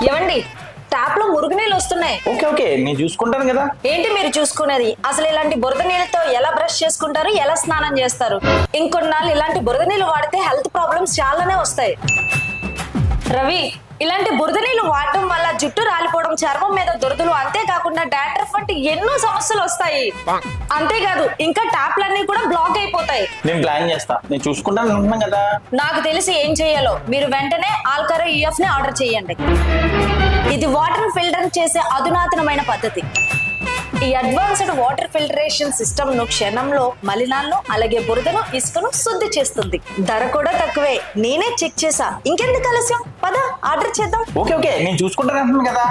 ఏమండి, ట్యాప్ లో మురుగునీళ్ళు వస్తున్నాయి. ఓకే ఓకే, నేను చూసుకుంటాను కదా. ఏంటి మీరు చూసుకునేది? అసలు ఇలాంటి బురద నీళ్ళతో ఎలా బ్రష్ చేసుకుంటారు, ఎలా స్నానం చేస్తారు? ఇంకొన్నాళ్ళు ఇలాంటి బురద నీళ్ళు వాడితే హెల్త్ ప్రాబ్లమ్స్ చాలానే వస్తాయి. రవి, ఇలాంటి బురద నీళ్ళు వాడటం వల్ల జుట్టు రాలిపోవడం, చర్మం మీద దురదలు, అంతేకాకుండా డాండ్రఫ్ వంటి ఎన్నో సమస్యలు వస్తాయి. అంతేకాదు ఇంకా ట్యాప్లన్నీ కూడా బ్లాక్ అయిపోతాయి. నేను ప్లాన్ చేస్తా, నేను చూసుకుంటాను అనుకున్నాను కదా. నాకు తెలిసి ఏం చేయాలో, మీరు వెంటనే ఆల్కారా యూఎఫ్ ని ఆర్డర్ చేయండి. ఇది వాటర్ ఫిల్టర్ చేసే అధునాతనమైన పద్ధతి. ఈ అడ్వాన్స్డ్ వాటర్ ఫిల్టరేషన్ సిస్టమ్ ను క్షణంలో మలినాలను, అలాగే బురదను, ఇసుకను శుద్ధి చేస్తుంది. ధర కూడా తక్కువే. నేనే చెక్ చేసా. ఇంకెందుకు ఆలస్యం, పద ఆర్డర్ చేద్దాం. ఓకే ఓకే, నేను చూసుకుంటాను అంటున్నాను కదా.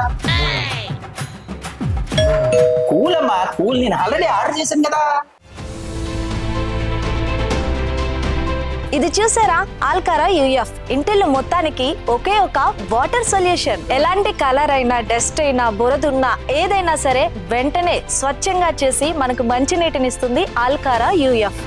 కూల్ అమ్మా కూల్, నేను ఆల్రెడీ ఆర్డర్ చేశాను కదా. ఇది చూసారా, ఆల్కారా యూఎఫ్ ఇంటిల్లు మొత్తానికి ఒకే ఒక వాటర్ సొల్యూషన్. ఎలాంటి కలర్ అయినా, డస్ట్ అయినా, బురదున్నా ఏదైనా సరే వెంటనే స్వచ్ఛంగా చేసి మనకు మంచి నీటినిస్తుంది ఆల్కారా యూఎఫ్.